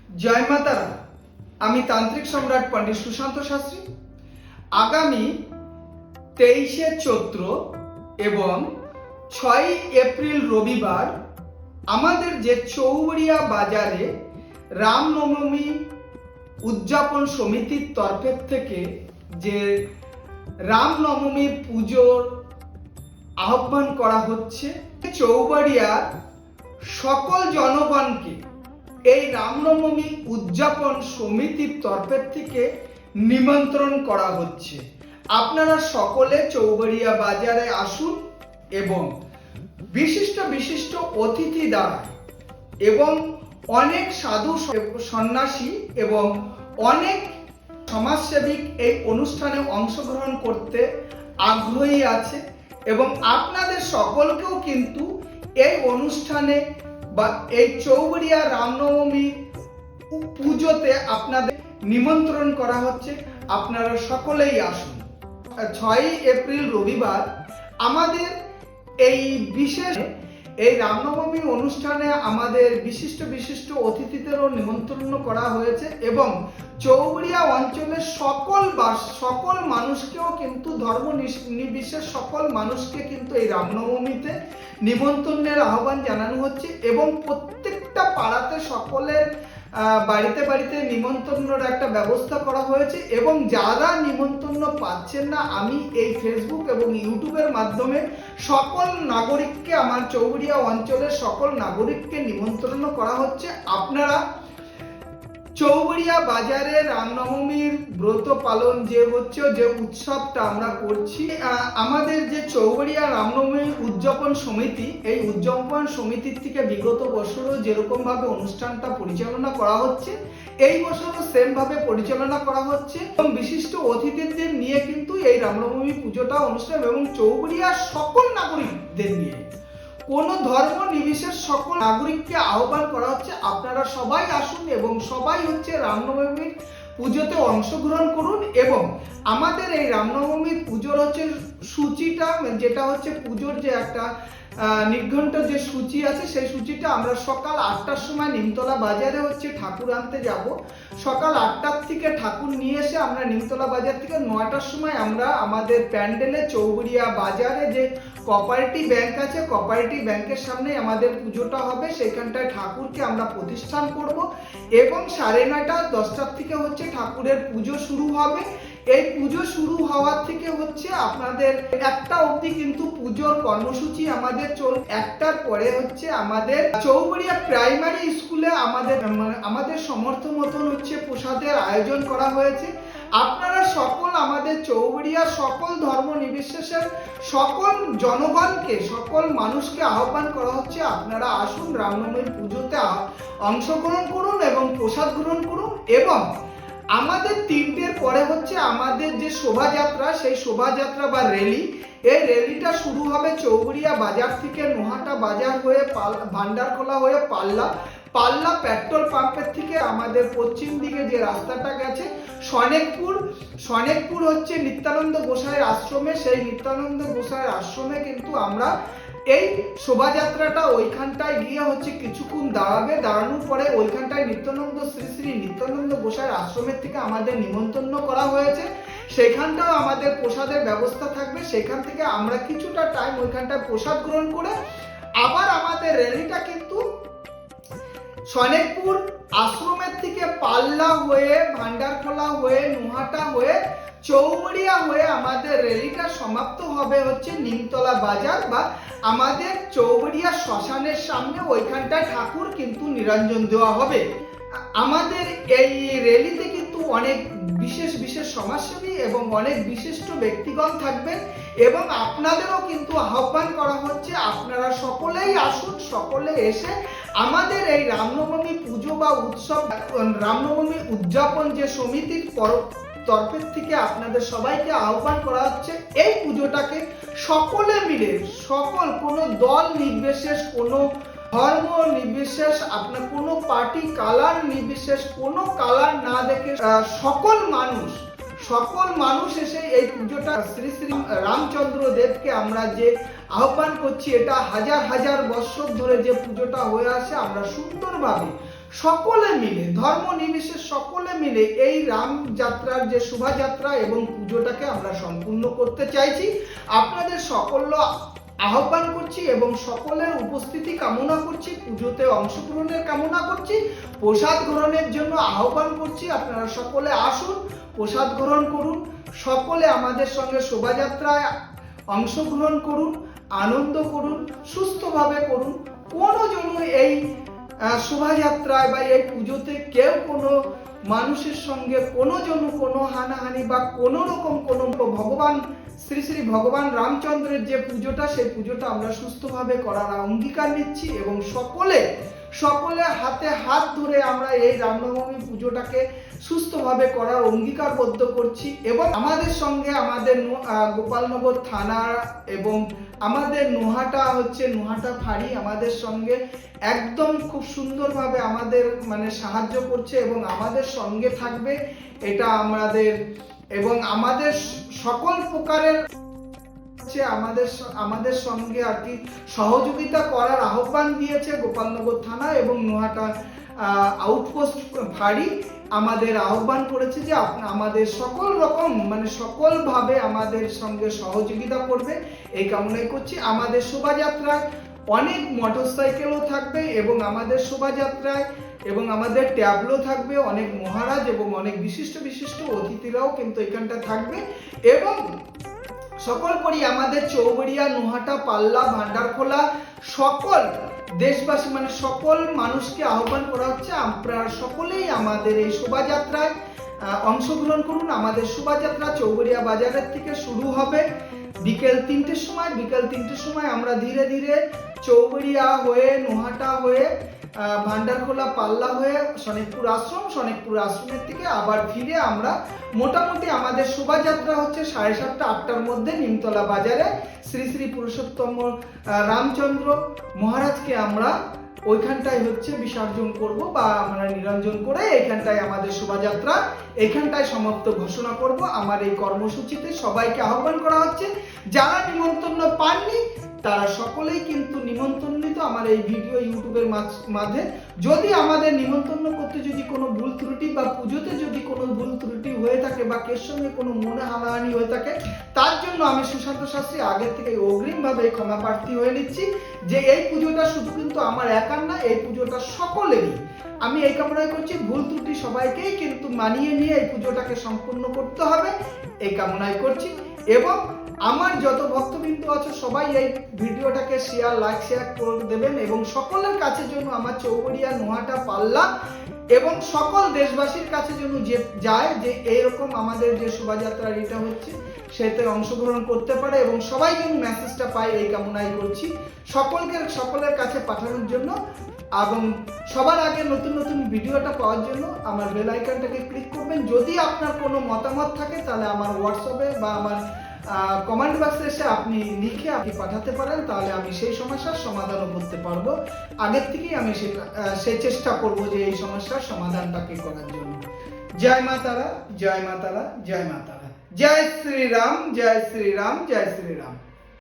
জয় মাতারা। আমি তান্ত্রিক সম্রাট পণ্ডিত সুশান্ত শাস্ত্রী। আগামী 23শে চৈত্র এবং 6ই এপ্রিল রবিবার আমাদের যে চৌবাড়িয়া বাজারে রামনবমী উদযাপন সমিতির তরফের থেকে যে রামনবমী পুজোর আহ্বান করা হচ্ছে, চৌবাড়িয়ার সকল জনগণকে এই রামনবমী উদযাপন সমিতির তরফের থেকে নিমন্ত্রণ করা হচ্ছে। আপনারা সকলে চৌবাড়িয়া বাজারে আসুন এবং বিশিষ্ট বিশিষ্ট অতিথি দ্বারা এবং অনেক সাধু সন্ন্যাসী এবং অনেক সমাজসেবিক এই অনুষ্ঠানে অংশগ্রহণ করতে আগ্রহী আছে এবং আপনাদের সকলকেও কিন্তু এই অনুষ্ঠানে বা এই চৌবাড়িয়া রামনবমী পুজোতে আপনাদের নিমন্ত্রণ করা হচ্ছে। আপনারা সকলেই আসুন। 6ই এপ্রিল রবিবার আমাদের এই বিশেষ এই রামনবমী অনুষ্ঠানে আমাদের বিশিষ্ট বিশিষ্ট অতিথিদেরও নিমন্ত্রণ করা হয়েছে এবং চৌবাড়িয়া অঞ্চলের সকল মানুষকেও কিন্তু ধর্ম নির্বিশেষ সকল মানুষকে কিন্তু এই রামনবমীতে নিমন্ত্রণের আহ্বান জানানো হচ্ছে এবং প্রত্যেকটা পাড়াতে সকলের বাড়িতে বাড়িতে নিমন্ত্রণের একটা ব্যবস্থা করা হয়েছে এবং যারা নিমন্ত্রণ পাচ্ছেন না, আমি এই ফেসবুক এবং ইউটিউবের মাধ্যমে সকল নাগরিককে, আমার চৌবাড়িয়া অঞ্চলের সকল নাগরিককে নিমন্ত্রণ করা হচ্ছে। আপনারা চৌবাড়িয়া বাজারে রামনবমীর ব্রত পালন যে উৎসবটা আমরা করছি, আমাদের যে চৌবাড়িয়া রামনবমী উদযাপন সমিতি, এই উদযাপন সমিতির থেকে বিগত বছরও যেরকম ভাবে অনুষ্ঠানটা পরিচালনা করা হচ্ছে, এই বছরও সেম ভাবে পরিচালনা করা হচ্ছে এবং বিশিষ্ট অতিথিদের নিয়ে কিন্তু এই রামনবমী পুজোটা অনুষ্ঠান এবং চৌবাড়িয়ার সকল নাগরিকদের নিয়ে কোন ধর্ম নির্বিশেষ সকল নাগরিককে আহ্বান করা হচ্ছে। আপনারা সবাই আসুন এবং সবাই রামনবমীর পুজোতে অংশগ্রহণ করুন এবং আমাদের এই রামনবমীর পুজোর সূচিটা, যেটা পুজোর যে একটা নির্ঘণ্ট যে সূচি আছে, সেই সূচিটা আমরা সকাল 8টার সময় নিমতলা বাজারে ঠাকুর আনতে যাব। সকাল 8টার থেকে ঠাকুর নিয়ে এসে আমরা নিমতলা বাজার থেকে 9টার সময় আমরা আমাদের প্যান্ডেলে চৌবাড়িয়া বাজারে যে কোঅপারেটিভ ব্যাংক আছে, কোঅপারেটিভ ব্যাংকের সামনে আমাদের পুজোটা হবে। সেখানটায় ঠাকুরকে আমরা প্রতিষ্ঠান করব এবং 9:30 10টার থেকে ঠাকুরের পুজো শুরু হবে। এই পুজো শুরু হওয়ার থেকে আপনাদের 1টা অবধি কিন্তু পুজোর কর্মসূচি আমাদের চলবে। 1টার পরে আমাদের চৌবাড়িয়া প্রাইমারি স্কুলে আমাদের সমর্থ মতন প্রসাদের আয়োজন করা হয়েছে। আপনারা সকল আমাদের চৌবাড়িয়ার সকল ধর্ম নির্বিশেষের সকল জনগণকে, সকল মানুষকে আহ্বান করা হচ্ছে, আপনারা আসুন রামনবমীর পুজোতে অংশগ্রহণ করুন এবং প্রসাদ গ্রহণ করুন। এবং আমাদের 3টের পরে আমাদের যে শোভাযাত্রা, সেই শোভাযাত্রা বা র্যালি, এই র্যালিটা শুরু হবে চৌবাড়িয়া বাজার থেকে, নোহাটা বাজার হয়ে ভান্ডারখোলা হয়ে পাল্লা পেট্রোল পাম্পের থেকে আমাদের পশ্চিম দিকে যে রাস্তাটা গেছে সনেকপুর নিত্যানন্দ গোসাইয়ের আশ্রমে, সেই নিত্যানন্দ গোসাইয়ের আশ্রমে কিন্তু আমরা এই শোভাযাত্রাটা ওইখানটায় গিয়ে কিছুক্ষণ দাঁড়ানোর পরে ওইখানটায় শ্রী শ্রী নিত্যানন্দ গোসাইয়ের আশ্রমের থেকে আমাদের নিমন্ত্রণ করা হয়েছে। সেখানটাও আমাদের প্রসাদের ব্যবস্থা থাকবে। সেখান থেকে আমরা কিছুটা টাইম ওইখানটায় প্রসাদ গ্রহণ করে আবার আমাদের র্যালিটা কিন্তু সনেকপুর আশ্রমের থেকে পাল্লা হয়ে, ভান্ডারখোলা হয়ে, নোহাটা হয়ে, চৌবাড়িয়া হয়ে আমাদের র্যালিটা সমাপ্ত হবে নিমতলা বাজার বা আমাদের চৌবাড়িয়া শ্মশানের সামনে। ওইখানটায় ঠাকুর কিন্তু নিরঞ্জন দেওয়া হবে। আমাদের এই র্যালিতে কিন্তু অনেক বিশেষ বিশেষ সমাজসেবী এবং অনেক বিশিষ্ট ব্যক্তিগণ থাকবেন এবং আপনাদেরও কিন্তু আহ্বান করা হচ্ছে, আপনারা সকলেই আসুন। সকলে এসে আমাদের এই রামনবমী পুজো বা উৎসব, রামনবমী উদযাপন যে সমিতির তরফের থেকে আপনাদের সবাইকে আহ্বান করা হচ্ছে, এই পুজোটাকে সকলে মিলে, কোনো দল নির্বিশেষ, কোনো ধর্ম নির্বিশেষ, আপনার কোনো পার্টি কালার নির্বিশেষ, কোনো কালার না দেখে সকল মানুষ এসে এই পুজোটা শ্রী শ্রী রামচন্দ্র দেবকে আমরা যে আহ্বান করছি, এটা হাজার হাজার বছর ধরে যে পুজোটা হয়ে আসে, আমরা সুন্দরভাবে সকলে মিলে, ধর্ম নির্বিশেষে সকলে মিলে এই রামযাত্রার যে শোভাযাত্রা এবং পুজোটাকে আমরা সম্পূর্ণ করতে চাইছি। আপনাদের সকল আহ্বান করছি এবং সকলের উপস্থিতি কামনা করছি, পুজোতে অংশগ্রহণের কামনা করছি, প্রসাদ গ্রহণের জন্য আহ্বান করছি। আপনারা সকলে আসুন, প্রসাদ গ্রহণ করুন, সকলে আমাদের সঙ্গে শোভাযাত্রায় অংশগ্রহণ করুন, আনন্দ করুন, সুস্থভাবে করুন। কোনো জন্য এই শোভাযাত্রায় বা এই পুজোতে কেউ কোনো মানুষের সঙ্গে কোনো জন্য কোনো হানাহানি বা কোনো রকম কোনো ভগবান শ্রী শ্রী ভগবান রামচন্দ্রের যে পুজোটা, সেই পুজোটা আমরা সুস্থভাবে করার অঙ্গীকার নিচ্ছি এবং সকলে হাতে হাত ধরে আমরা এই রামনবমী পুজোটাকে সুস্থভাবে করার অঙ্গীকারবদ্ধ করছি। এবং আমাদের সঙ্গে আমাদের গোপালনগর থানা এবং আমাদের নোহাটা ফাঁড়ি আমাদের সঙ্গে একদম খুব সুন্দরভাবে আমাদের সাহায্য করছে এবং আমাদের সঙ্গে থাকবে, এটা এবং আমাদের সকল প্রকারের আমাদের সঙ্গে আর কি সহযোগিতা করার আহ্বান দিয়েছে গোপালনগর থানা এবং নোহাটা আউটপোস্ট ফাঁড়ি আমাদের আহ্বান করেছে যে আমাদের সকল রকম সকলভাবে আমাদের সঙ্গে সহযোগিতা করবে, এই কামনাই করছি। আমাদের শোভাযাত্রায় অনেক মোটরসাইকেলও থাকবে এবং আমাদের শোভাযাত্রায় এবং আমাদের ট্যাবলো থাকবে, অনেক মহারাজ এবং অনেক বিশিষ্ট অতিথিরাও কিন্তু এখানটা থাকবে। এবং সকল করি আমাদের চৌগড়িয়া, নোহাটা, পাল্লা, ভান্ডারখোলা সকল দেশবাসী সকল মানুষকে আহ্বান করা হচ্ছে, আপনারা সকলেই আমাদের এই শোভাযাত্রায় অংশগ্রহণ করুন। আমাদের শোভাযাত্রা চৌগড়িয়া বাজারের থেকে শুরু হবে বিকেল 3টের সময়। বিকেল 3টের সময় আমরা ধীরে ধীরে চৌগড়িয়া হয়ে, নোহাটা হয়ে, ভান্ডারখোলা, পাল্লা হয়ে সনিকপুর আশ্রমের থেকে আবার ফিরে আমরা মোটামুটি আমাদের শোভাযাত্রা হচ্ছে 7:30-8টার মধ্যে নিমতলা বাজারে শ্রী শ্রী পুরুষোত্তম রামচন্দ্র মহারাজকে আমরা ওইখানটায় বিসর্জন করব বা আমরা নিরঞ্জন করে এখানটায় আমাদের শোভাযাত্রা এখানটায় সমাপ্ত ঘোষণা করব। আমার এই কর্মসূচিতে সবাইকে আহ্বান করা হচ্ছে, যারা নিমন্ত্রণ পাননি তারা সকলেই কিন্তু নিমন্ত্রণিত আমার এই ভিডিও ইউটিউবের মাঝে। যদি আমাদের নিমন্ত্রণ করতে যদি কোনো ভুল ত্রুটি বা পুজোতে যদি কোনো ভুল ত্রুটি হয়ে থাকে বা কের সঙ্গে কোনো মনে হানাহানি হয়ে থাকে, তার জন্য আমি সুশান্ত শাস্ত্রী আগের থেকে অগ্রিমভাবে ক্ষমা প্রার্থী হয়ে নিচ্ছি যে এই পুজোটা শুধু কিন্তু আমার একার না, এই পুজোটা সকলেরই। আমি এই কামনাই করছি ভুল ত্রুটি সবাইকেই কিন্তু মানিয়ে নিয়ে এই পুজোটাকে সম্পূর্ণ করতে হবে, এই কামনাই করছি। এবং আমার যত ভক্তবৃন্দ আছে সবাই এই ভিডিওটাকে লাইক শেয়ার করে দেবেন এবং সকলের কাছে জন্য আমার চৌগড়িয়া, নোহাটা, পাল্লা এবং সকল দেশবাসীর কাছে জন্য যায় যে এইরকম আমাদের যে শোভাযাত্রার এটা হচ্ছে সেতে অংশগ্রহণ করতে পারে এবং সবাই যেন মেসেজটা পায়, এই কামনাই করছি সকলের কাছে পাঠানোর জন্য। এবং সবার আগে নতুন ভিডিওটা পাওয়ার জন্য আমার বেল আইকনটাকে ক্লিক করবেন। যদি আপনার কোনো মতামত থাকে তাহলে আমার হোয়াটসঅ্যাপে বা আমার কমেন্ট বক্সে এসে আপনি লিখে পাঠাতে পারেন, তাহলে আমি সেই সমস্যার সমাধানও করতে পারবো। আগের থেকেই আমি সেই চেষ্টা করব যে এই সমস্যার সমাধানটাকে করার জন্য। জয় মা তারা, জয় মা তারা, জয় মা তারা, জয় শ্রীরাম, জয় শ্রীরাম, জয় শ্রীরাম।